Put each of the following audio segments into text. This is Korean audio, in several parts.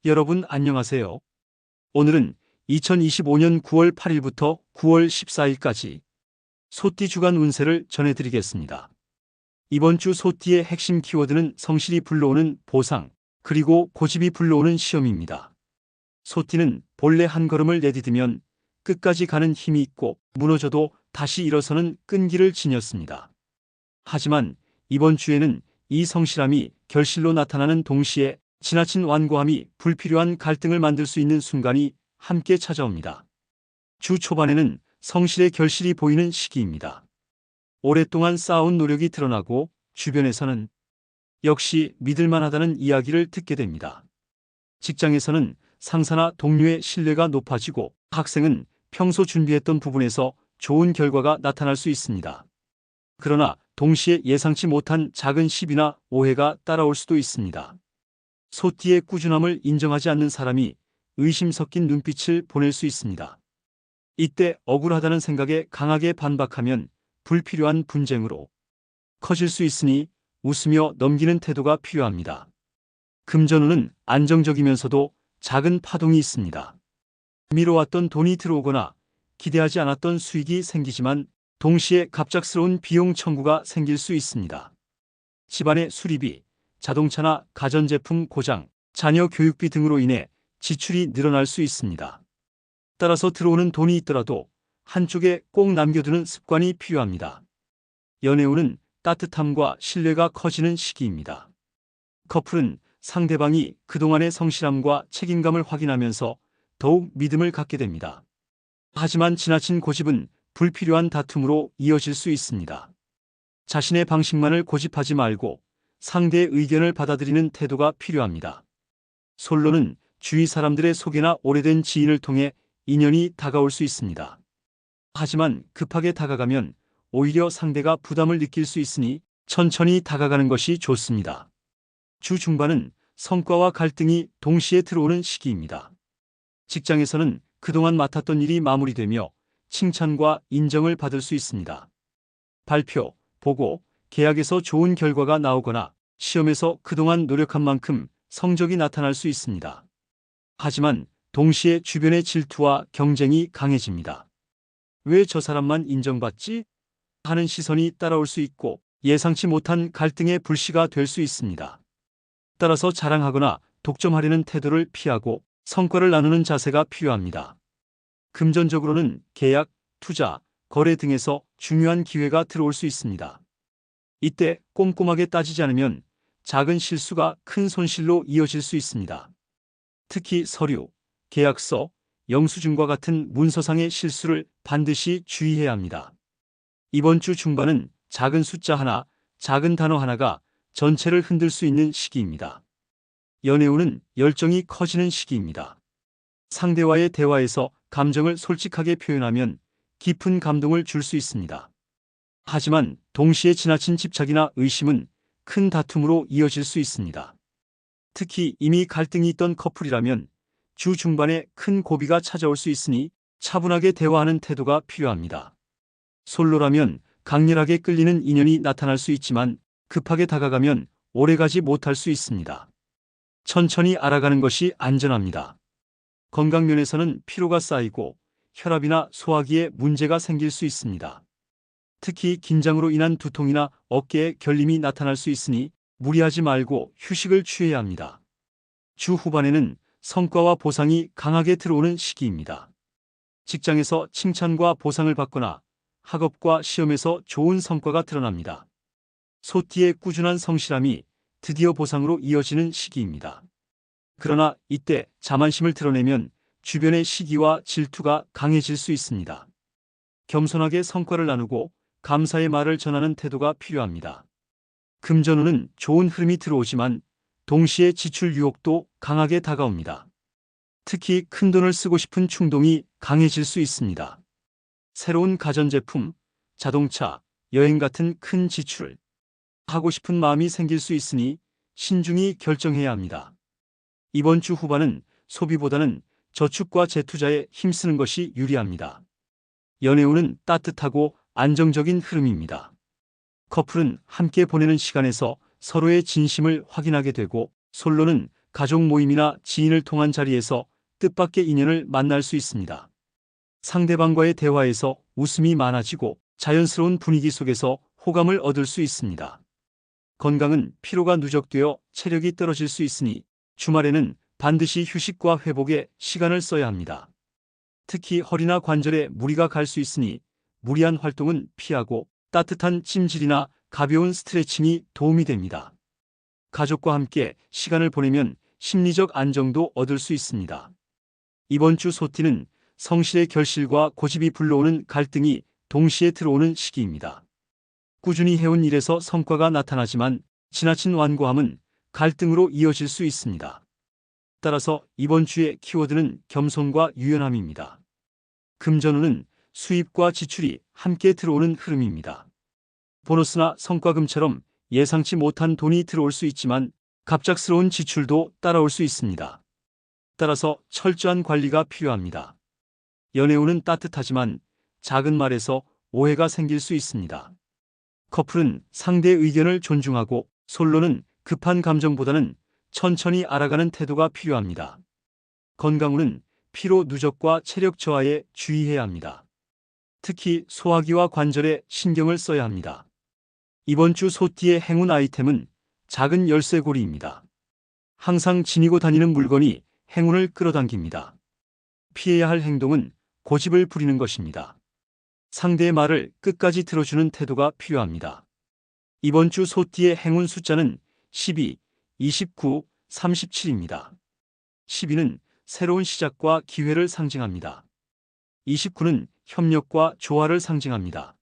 여러분 안녕하세요. 오늘은 2025년 9월 8일부터 9월 14일까지 소띠 주간 운세를 전해드리겠습니다. 이번 주 소띠의 핵심 키워드는 성실히 불러오는 보상, 그리고 고집이 불러오는 시험입니다. 소띠는 본래 한 걸음을 내디디면 끝까지 가는 힘이 있고 무너져도 다시 일어서는 끈기를 지녔습니다. 하지만 이번 주에는 이 성실함이 결실로 나타나는 동시에 지나친 완고함이 불필요한 갈등을 만들 수 있는 순간이 함께 찾아옵니다. 주 초반에는 성실의 결실이 보이는 시기입니다. 오랫동안 쌓아온 노력이 드러나고 주변에서는 역시 믿을만하다는 이야기를 듣게 됩니다. 직장에서는 상사나 동료의 신뢰가 높아지고 학생은 평소 준비했던 부분에서 좋은 결과가 나타날 수 있습니다. 그러나 동시에 예상치 못한 작은 시비나 오해가 따라올 수도 있습니다. 소띠의 꾸준함을 인정하지 않는 사람이 의심 섞인 눈빛을 보낼 수 있습니다. 이때 억울하다는 생각에 강하게 반박하면 불필요한 분쟁으로 커질 수 있으니 웃으며 넘기는 태도가 필요합니다. 금전운은 안정적이면서도 작은 파동이 있습니다. 미뤄왔던 돈이 들어오거나 기대하지 않았던 수익이 생기지만 동시에 갑작스러운 비용 청구가 생길 수 있습니다. 집안의 수리비, 자동차나 가전제품 고장, 자녀 교육비 등으로 인해 지출이 늘어날 수 있습니다. 따라서 들어오는 돈이 있더라도 한쪽에 꼭 남겨두는 습관이 필요합니다. 연애운은 따뜻함과 신뢰가 커지는 시기입니다. 커플은 상대방이 그동안의 성실함과 책임감을 확인하면서 더욱 믿음을 갖게 됩니다. 하지만 지나친 고집은 불필요한 다툼으로 이어질 수 있습니다. 자신의 방식만을 고집하지 말고 상대의 의견을 받아들이는 태도가 필요합니다. 솔로는 주위 사람들의 소개나 오래된 지인을 통해 인연이 다가올 수 있습니다. 하지만 급하게 다가가면 오히려 상대가 부담을 느낄 수 있으니 천천히 다가가는 것이 좋습니다. 주 중반은 성과와 갈등이 동시에 들어오는 시기입니다. 직장에서는 그동안 맡았던 일이 마무리되며 칭찬과 인정을 받을 수 있습니다. 발표, 보고, 계약에서 좋은 결과가 나오거나 시험에서 그동안 노력한 만큼 성적이 나타날 수 있습니다. 하지만 동시에 주변의 질투와 경쟁이 강해집니다. 왜 저 사람만 인정받지? 하는 시선이 따라올 수 있고 예상치 못한 갈등의 불씨가 될 수 있습니다. 따라서 자랑하거나 독점하려는 태도를 피하고 성과를 나누는 자세가 필요합니다. 금전적으로는 계약, 투자, 거래 등에서 중요한 기회가 들어올 수 있습니다. 이때 꼼꼼하게 따지지 않으면 작은 실수가 큰 손실로 이어질 수 있습니다. 특히 서류, 계약서, 영수증과 같은 문서상의 실수를 반드시 주의해야 합니다. 이번 주 중반은 작은 숫자 하나, 작은 단어 하나가 전체를 흔들 수 있는 시기입니다. 연애운은 열정이 커지는 시기입니다. 상대와의 대화에서 감정을 솔직하게 표현하면 깊은 감동을 줄 수 있습니다. 하지만 동시에 지나친 집착이나 의심은 큰 다툼으로 이어질 수 있습니다. 특히 이미 갈등이 있던 커플이라면 주 중반에 큰 고비가 찾아올 수 있으니 차분하게 대화하는 태도가 필요합니다. 솔로라면 강렬하게 끌리는 인연이 나타날 수 있지만 급하게 다가가면 오래가지 못할 수 있습니다. 천천히 알아가는 것이 안전합니다. 건강면에서는 피로가 쌓이고 혈압이나 소화기에 문제가 생길 수 있습니다. 특히 긴장으로 인한 두통이나 어깨에 결림이 나타날 수 있으니 무리하지 말고 휴식을 취해야 합니다. 주 후반에는 성과와 보상이 강하게 들어오는 시기입니다. 직장에서 칭찬과 보상을 받거나 학업과 시험에서 좋은 성과가 드러납니다. 소띠의 꾸준한 성실함이 드디어 보상으로 이어지는 시기입니다. 그러나 이때 자만심을 드러내면 주변의 시기와 질투가 강해질 수 있습니다. 겸손하게 성과를 나누고 감사의 말을 전하는 태도가 필요합니다. 금전운은 좋은 흐름이 들어오지만 동시에 지출 유혹도 강하게 다가옵니다. 특히 큰돈을 쓰고 싶은 충동이 강해질 수 있습니다. 새로운 가전제품, 자동차, 여행 같은 큰 지출을 하고 싶은 마음이 생길 수 있으니 신중히 결정해야 합니다. 이번 주 후반은 소비보다는 저축과 재투자에 힘쓰는 것이 유리합니다. 연애운은 따뜻하고 안정적인 흐름입니다. 커플은 함께 보내는 시간에서 서로의 진심을 확인하게 되고 솔로는 가족 모임이나 지인을 통한 자리에서 뜻밖의 인연을 만날 수 있습니다. 상대방과의 대화에서 웃음이 많아지고 자연스러운 분위기 속에서 호감을 얻을 수 있습니다. 건강은 피로가 누적되어 체력이 떨어질 수 있으니 주말에는 반드시 휴식과 회복에 시간을 써야 합니다. 특히 허리나 관절에 무리가 갈 수 있으니 무리한 활동은 피하고 따뜻한 찜질이나 가벼운 스트레칭이 도움이 됩니다. 가족과 함께 시간을 보내면 심리적 안정도 얻을 수 있습니다. 이번 주 소띠는 성실의 결실과 고집이 불러오는 갈등이 동시에 들어오는 시기입니다. 꾸준히 해온 일에서 성과가 나타나지만 지나친 완고함은 갈등으로 이어질 수 있습니다. 따라서 이번 주의 키워드는 겸손과 유연함입니다. 금전운은 수입과 지출이 함께 들어오는 흐름입니다. 보너스나 성과금처럼 예상치 못한 돈이 들어올 수 있지만 갑작스러운 지출도 따라올 수 있습니다. 따라서 철저한 관리가 필요합니다. 연애운은 따뜻하지만 작은 말에서 오해가 생길 수 있습니다. 커플은 상대의 의견을 존중하고 솔로는 급한 감정보다는 천천히 알아가는 태도가 필요합니다. 건강운은 피로 누적과 체력 저하에 주의해야 합니다. 특히 소화기와 관절에 신경을 써야 합니다. 이번 주 소띠의 행운 아이템은 작은 열쇠고리입니다. 항상 지니고 다니는 물건이 행운을 끌어당깁니다. 피해야 할 행동은 고집을 부리는 것입니다. 상대의 말을 끝까지 들어주는 태도가 필요합니다. 이번 주 소띠의 행운 숫자는 12, 29, 37입니다. 12는 새로운 시작과 기회를 상징합니다. 29는 협력과 조화를 상징합니다.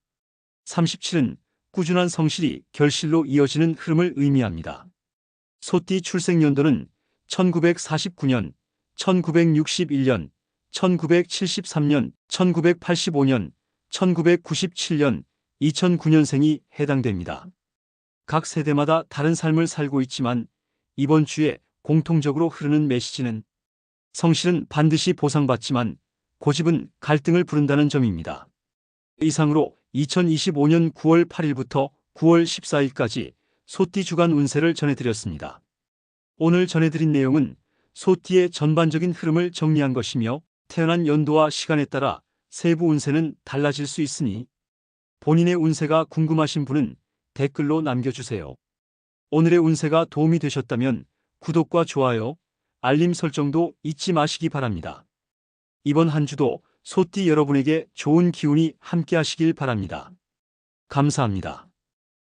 37은 꾸준한 성실이 결실로 이어지는 흐름을 의미합니다. 소띠 출생연도는 1949년, 1961년, 1973년, 1985년, 1997년, 2009년생이 해당됩니다. 각 세대마다 다른 삶을 살고 있지만 이번 주에 공통적으로 흐르는 메시지는 성실은 반드시 보상받지만 고집은 갈등을 부른다는 점입니다. 이상으로 2025년 9월 8일부터 9월 14일까지 소띠 주간 운세를 전해드렸습니다. 오늘 전해드린 내용은 소띠의 전반적인 흐름을 정리한 것이며 태어난 연도와 시간에 따라 세부 운세는 달라질 수 있으니 본인의 운세가 궁금하신 분은 댓글로 남겨주세요. 오늘의 운세가 도움이 되셨다면 구독과 좋아요, 알림 설정도 잊지 마시기 바랍니다. 이번 한 주도 소띠 여러분에게 좋은 기운이 함께 하시길 바랍니다. 감사합니다.